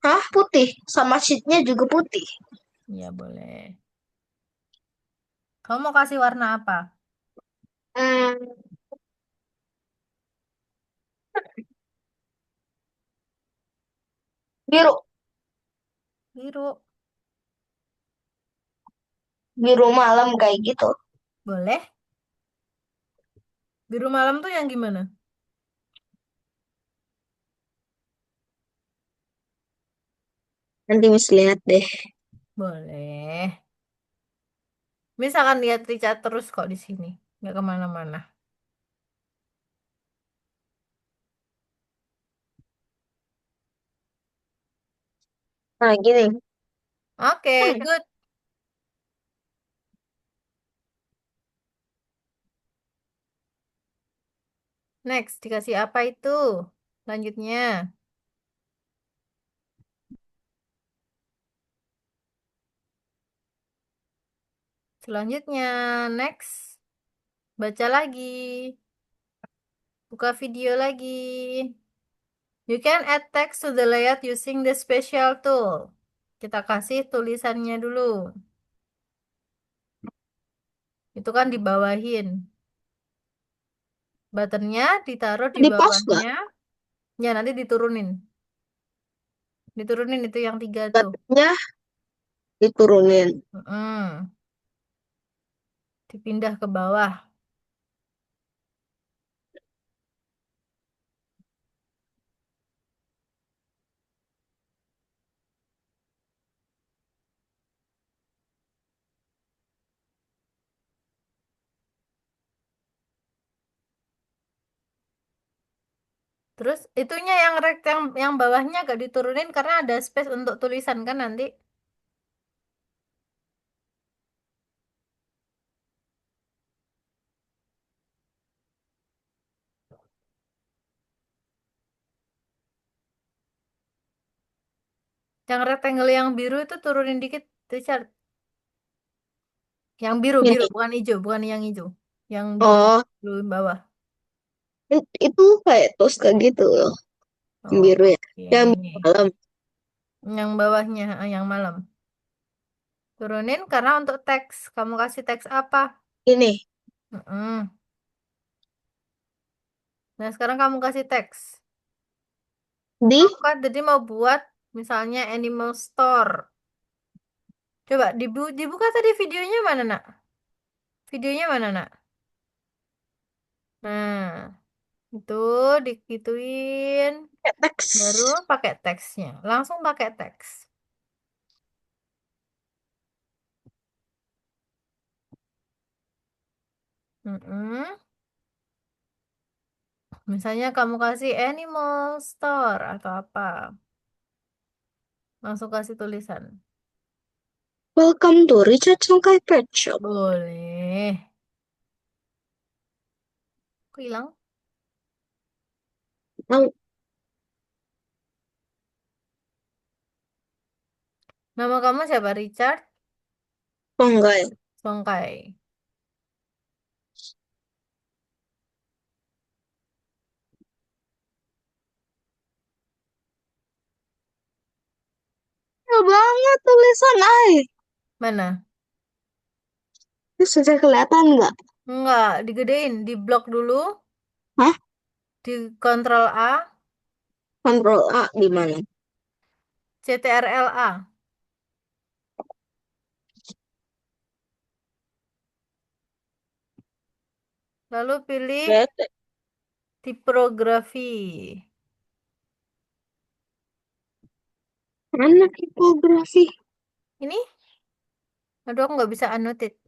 Speaker 1: Hah, putih? Sama sheetnya juga putih.
Speaker 2: Ya, boleh. Kamu mau kasih warna apa?
Speaker 1: Hmm, biru.
Speaker 2: Biru.
Speaker 1: Biru malam kayak gitu.
Speaker 2: Boleh? Biru malam tuh yang gimana?
Speaker 1: Nanti mesti lihat deh.
Speaker 2: Boleh. Misalkan lihat Richard terus kok di sini. Nggak kemana-mana.
Speaker 1: Nah, gini.
Speaker 2: Oke, good. Next, dikasih apa itu? Lanjutnya. Selanjutnya, next. Baca lagi. Buka video lagi. You can add text to the layout using the special tool. Kita kasih tulisannya dulu. Itu kan dibawahin. Buttonnya ditaruh di
Speaker 1: Di pause nggak?
Speaker 2: bawahnya. Ya, nanti diturunin. Diturunin itu yang tiga tuh.
Speaker 1: Buttonnya diturunin.
Speaker 2: Mm-mm. Dipindah ke bawah. Terus itunya yang yang bawahnya agak diturunin karena ada space untuk tulisan kan nanti. Yang rectangle yang biru itu turunin dikit, Richard. Yang biru, biru,
Speaker 1: Ini.
Speaker 2: bukan hijau, bukan yang hijau. Yang di
Speaker 1: Oh,
Speaker 2: bawah.
Speaker 1: itu kayak toska gitu loh. Biru ya. Yang biru
Speaker 2: Oke.
Speaker 1: malam.
Speaker 2: Yang bawahnya, yang malam. Turunin karena untuk teks. Kamu kasih teks apa?
Speaker 1: Ini.
Speaker 2: Mm-mm. Nah, sekarang kamu kasih teks.
Speaker 1: Di
Speaker 2: Kamu kan jadi mau buat misalnya animal store. Coba dibuka tadi videonya mana, Nak? Videonya mana, Nak? Nah, itu dikituin. Baru
Speaker 1: teks.
Speaker 2: pakai teksnya. Langsung pakai teks. Mm-mm. Misalnya kamu kasih animal store atau apa. Langsung kasih tulisan.
Speaker 1: Welcome to Richard Songkai Pet Shop.
Speaker 2: Boleh. Kok hilang?
Speaker 1: Tahu
Speaker 2: Nama kamu siapa? Richard
Speaker 1: apa enggak ya?
Speaker 2: Songkai.
Speaker 1: Ya banget tulisan ay.
Speaker 2: Mana?
Speaker 1: Itu sudah kelihatan nggak?
Speaker 2: Enggak, digedein. Di blok dulu.
Speaker 1: Hah?
Speaker 2: Di Ctrl A.
Speaker 1: Kontrol A di mana?
Speaker 2: Ctrl A. Lalu pilih
Speaker 1: Lihat,
Speaker 2: tipografi.
Speaker 1: mana tipografi?
Speaker 2: Ini? Aduh, aku nggak bisa annotate.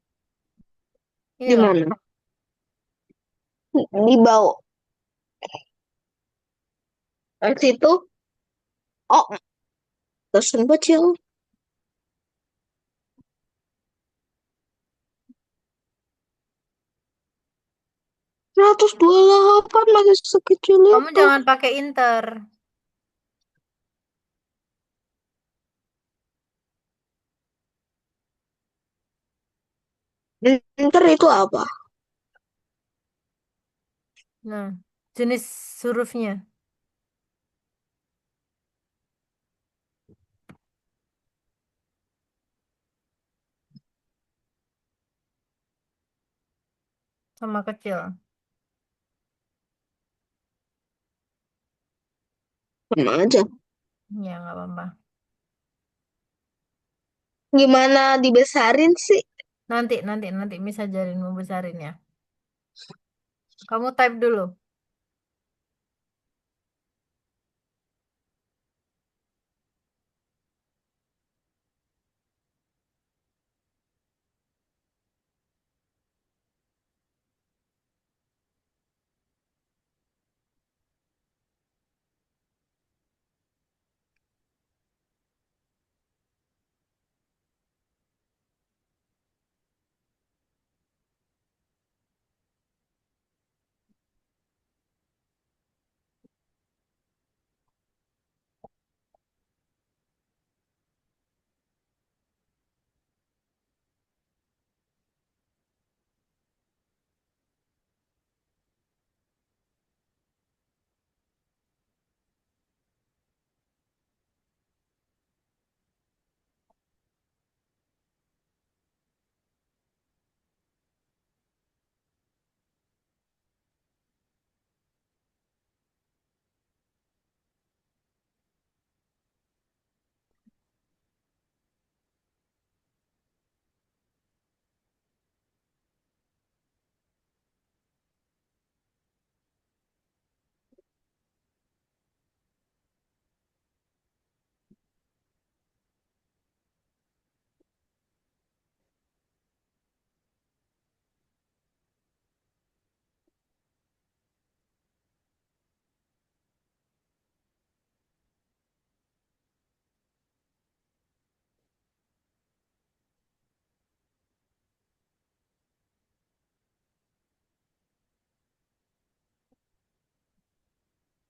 Speaker 2: Ini
Speaker 1: Di
Speaker 2: loh.
Speaker 1: mana? Di bawah. Di situ. Oh, tulisan kecil. 128 masih sekecil
Speaker 2: Kamu
Speaker 1: itu.
Speaker 2: jangan pakai inter.
Speaker 1: Enter itu apa?
Speaker 2: Nah, jenis hurufnya sama kecil.
Speaker 1: Sama aja.
Speaker 2: Ya, nggak apa-apa.
Speaker 1: Gimana dibesarin sih?
Speaker 2: Nanti bisa ajarin mau besarin ya. Kamu type dulu.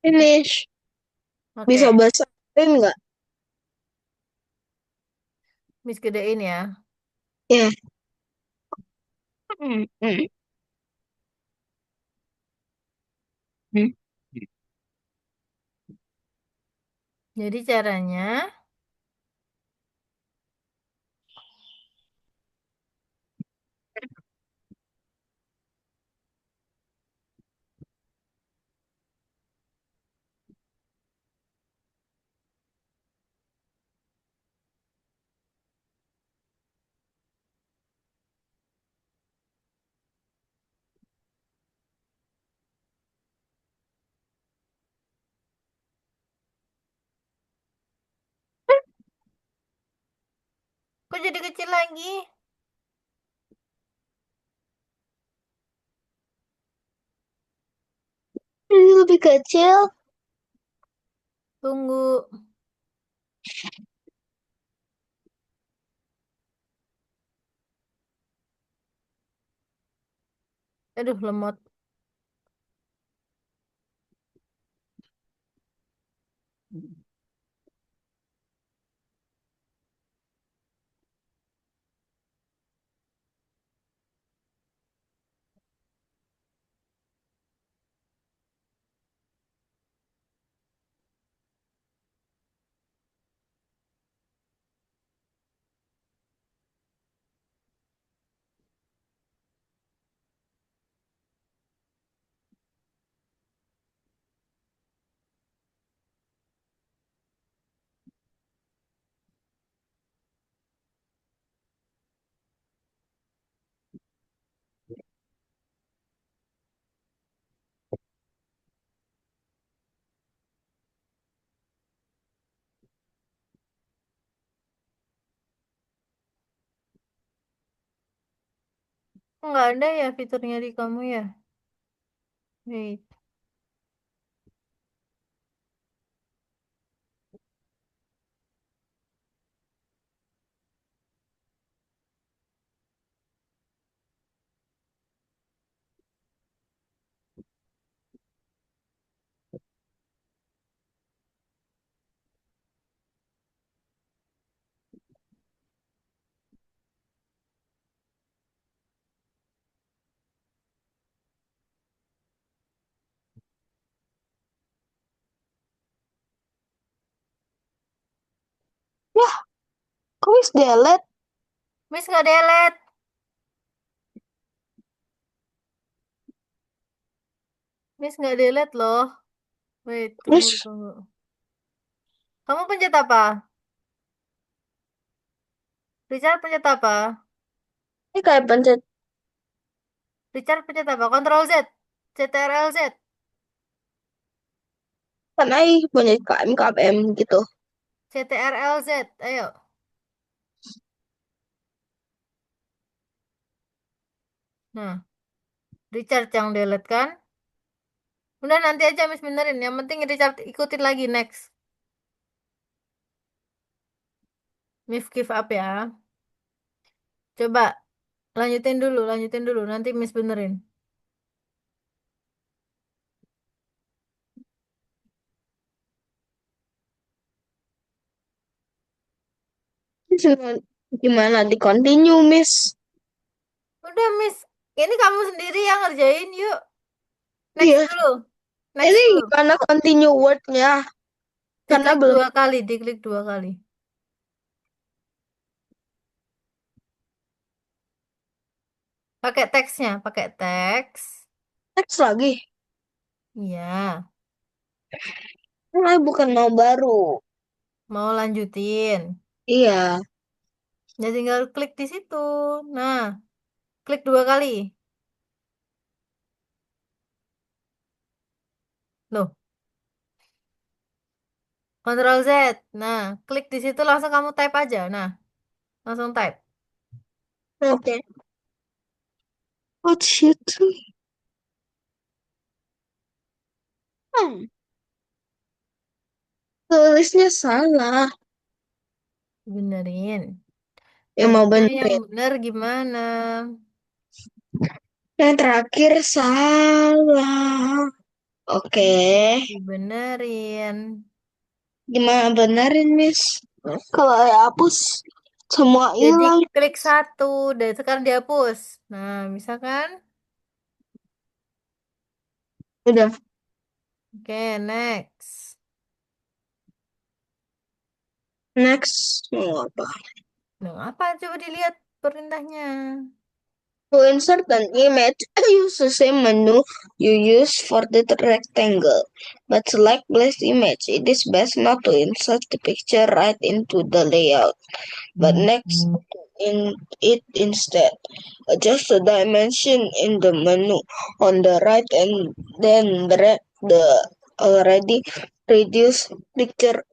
Speaker 1: Finish.
Speaker 2: Oke,
Speaker 1: Bisa besarin nggak?
Speaker 2: Miss gedein ya.
Speaker 1: Ya, Hmm, hmm, hmm.
Speaker 2: Jadi caranya, kok jadi kecil lagi?
Speaker 1: Ini lebih kecil.
Speaker 2: Tunggu. Aduh, lemot. Nggak ada ya fiturnya di kamu ya? Wait.
Speaker 1: Wah, kok wis delete?
Speaker 2: Miss nggak delete. Miss nggak delete loh. Wait, tunggu,
Speaker 1: Wis,
Speaker 2: tunggu. Kamu pencet apa? Richard pencet apa?
Speaker 1: ini kayak pencet
Speaker 2: Richard pencet apa? Ctrl Z. CTRL Z.
Speaker 1: kan ai pencet KM KM gitu.
Speaker 2: CTRL Z. Ayo. Nah, Richard yang delete kan? Udah nanti aja Miss benerin. Yang penting Richard ikutin lagi next. Miss give up ya. Coba lanjutin dulu. Nanti Miss benerin.
Speaker 1: Gimana di continue, Miss?
Speaker 2: Udah Miss, ini kamu sendiri yang ngerjain. Yuk, next
Speaker 1: Iya,
Speaker 2: dulu. Next
Speaker 1: ini
Speaker 2: dulu.
Speaker 1: gimana continue wordnya? Karena
Speaker 2: Diklik
Speaker 1: belum.
Speaker 2: dua kali, diklik dua kali. Pakai teksnya, pakai teks.
Speaker 1: Teks lagi.
Speaker 2: Iya,
Speaker 1: Mulai bukan mau baru.
Speaker 2: mau lanjutin.
Speaker 1: Iya.
Speaker 2: Ya tinggal klik di situ. Nah, klik dua kali. Loh, Ctrl Z. Nah, klik di situ langsung kamu type aja. Nah, langsung type.
Speaker 1: Oke. Oh shit. Hmm, tulisnya salah.
Speaker 2: Benerin.
Speaker 1: Yang mau
Speaker 2: Tulisnya yang
Speaker 1: benerin.
Speaker 2: bener gimana?
Speaker 1: Yang terakhir salah. Oke.
Speaker 2: Dibenerin.
Speaker 1: Gimana benerin, Miss? Kalau ya hapus. Semua
Speaker 2: Jadi
Speaker 1: hilang.
Speaker 2: klik satu dan sekarang dihapus. Nah, misalkan,
Speaker 1: Udah,
Speaker 2: oke, next.
Speaker 1: next. Mau apa?
Speaker 2: Nah, apa? Coba dilihat perintahnya.
Speaker 1: To insert an image, use the same menu you use for the rectangle, but select place image. It is best not to insert the picture right into the layout, but next to in it instead. Adjust the dimension in the menu on the right and then drag the already reduced picture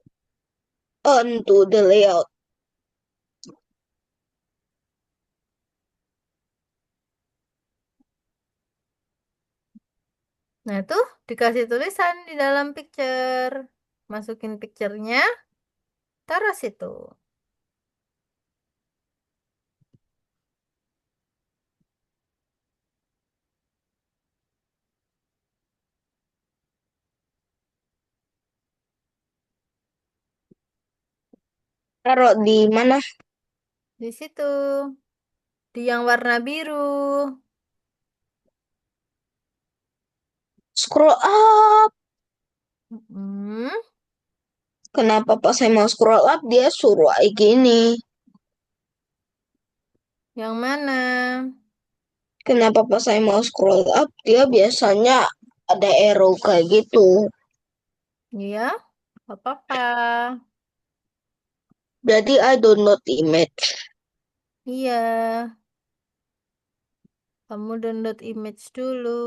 Speaker 1: onto the layout.
Speaker 2: Nah, tuh dikasih tulisan di dalam picture. Masukin picture-nya, taruh situ.
Speaker 1: Taruh di mana?
Speaker 2: Di situ. Di yang warna biru.
Speaker 1: Scroll up.
Speaker 2: Hmm,
Speaker 1: Kenapa pas saya mau scroll up dia suruh kayak gini?
Speaker 2: yang mana?
Speaker 1: Kenapa pas saya mau scroll up dia biasanya ada arrow kayak gitu.
Speaker 2: Iya, apa-apa.
Speaker 1: Jadi I download image.
Speaker 2: Iya, kamu download image dulu.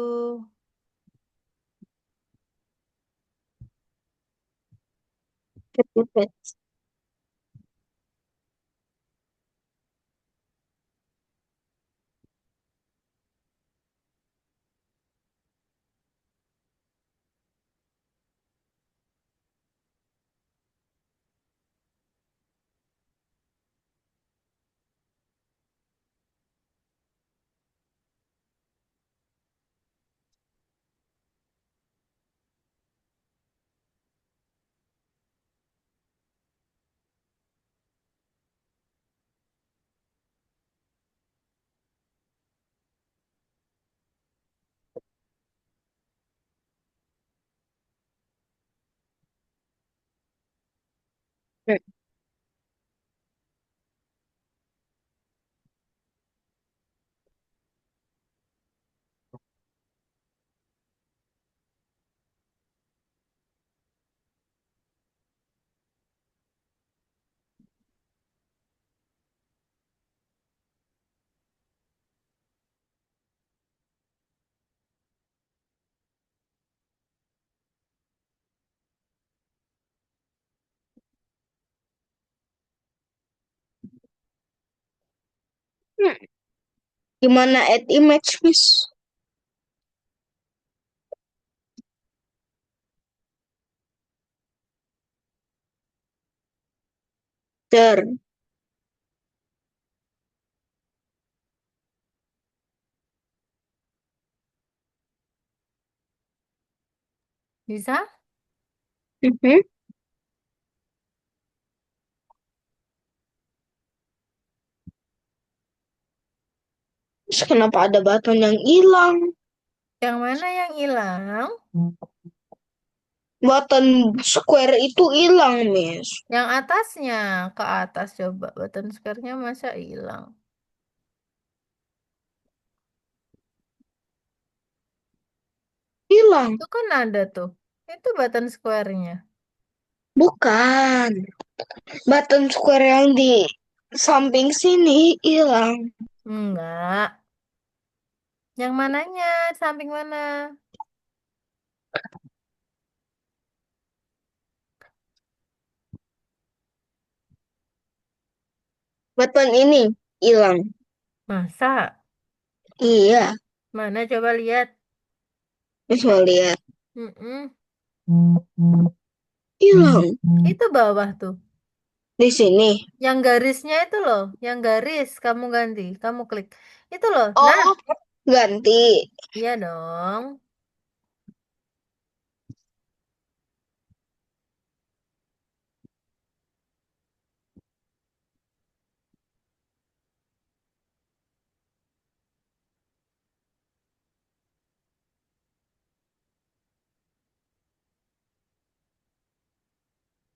Speaker 1: Gimana add image, Miss? Ter.
Speaker 2: Bisa?
Speaker 1: Mhm. Terus kenapa ada button yang hilang?
Speaker 2: Yang mana yang hilang?
Speaker 1: Button square itu hilang, Miss.
Speaker 2: Yang atasnya ke atas coba. Button square-nya masa hilang?
Speaker 1: Hilang.
Speaker 2: Itu kan ada tuh. Itu button square-nya.
Speaker 1: Bukan. Button square yang di samping sini hilang.
Speaker 2: Enggak. Yang mananya? Samping mana?
Speaker 1: Button ini hilang.
Speaker 2: Masa?
Speaker 1: Iya,
Speaker 2: Mana coba lihat.
Speaker 1: Miss mau lihat.
Speaker 2: Mm-mm.
Speaker 1: Hilang.
Speaker 2: Itu bawah tuh.
Speaker 1: Di sini.
Speaker 2: Yang garisnya itu loh. Yang garis kamu ganti. Kamu klik. Itu loh. Nah,
Speaker 1: Oh, ganti.
Speaker 2: iya dong.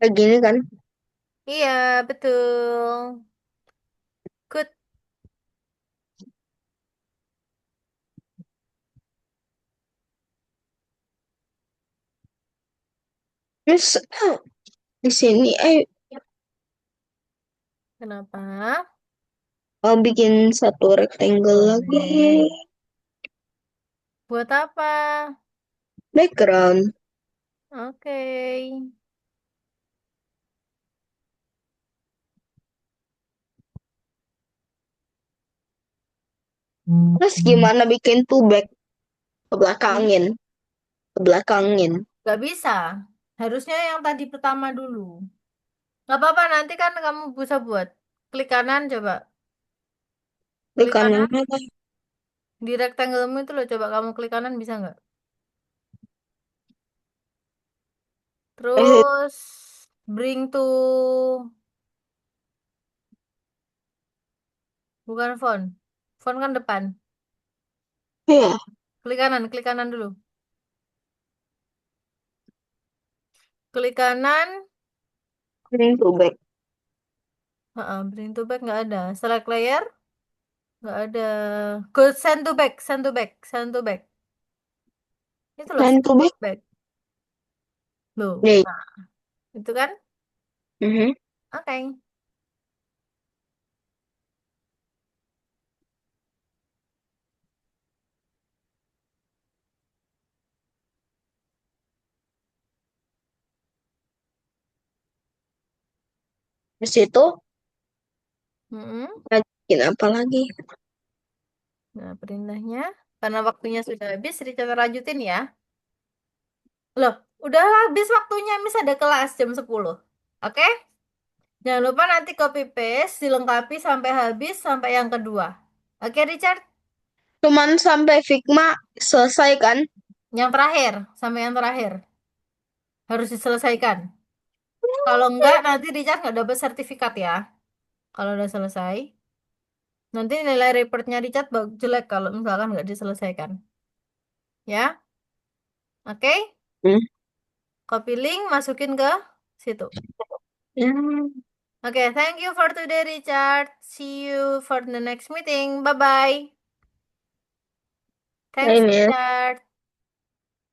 Speaker 1: Kayak gini kan.
Speaker 2: Iya, betul. Good.
Speaker 1: Terus di sini ayo
Speaker 2: Kenapa?
Speaker 1: mau bikin satu rectangle lagi.
Speaker 2: Boleh. Buat apa?
Speaker 1: Background.
Speaker 2: Oke.
Speaker 1: Terus gimana bikin two back ke
Speaker 2: Hmm?
Speaker 1: belakangin, ke belakangin.
Speaker 2: Gak bisa. Harusnya yang tadi pertama dulu. Gak apa-apa, nanti kan kamu bisa buat. Klik kanan, coba.
Speaker 1: Di
Speaker 2: Klik
Speaker 1: kanan
Speaker 2: kanan.
Speaker 1: apa?
Speaker 2: Di rectangle-mu itu loh, coba kamu klik kanan, bisa nggak?
Speaker 1: Eh,
Speaker 2: Terus, bring to... Bukan font. Font kan depan.
Speaker 1: ya,
Speaker 2: Klik kanan dulu. Klik kanan.
Speaker 1: bring two back.
Speaker 2: Bring to back nggak ada. Select layer. Nggak ada. Go send to back, send to back, send to back. Itu loh,
Speaker 1: Send
Speaker 2: send
Speaker 1: two
Speaker 2: to
Speaker 1: back.
Speaker 2: back. Loh,
Speaker 1: Nih.
Speaker 2: nah, itu kan?
Speaker 1: Mhm.
Speaker 2: Oke.
Speaker 1: Di situ
Speaker 2: Mm-mm.
Speaker 1: bikin apa lagi?
Speaker 2: Nah, perintahnya. Karena waktunya sudah habis, Richard lanjutin ya. Loh, udah habis waktunya, Miss ada kelas jam 10. Oke? Jangan lupa nanti copy paste, dilengkapi sampai habis, sampai yang kedua. Oke, Richard?
Speaker 1: Cuman sampai Figma selesai kan?
Speaker 2: Yang terakhir, sampai yang terakhir. Harus diselesaikan. Kalau enggak, nanti Richard nggak dapat sertifikat ya. Kalau udah selesai. Nanti nilai reportnya Richard jelek kalau misalkan nggak diselesaikan. Ya? Oke?
Speaker 1: Hmm.
Speaker 2: Copy link, masukin ke situ.
Speaker 1: Ya,
Speaker 2: Oke, thank you for today, Richard. See you for the next meeting. Bye-bye. Thanks,
Speaker 1: ini
Speaker 2: Richard.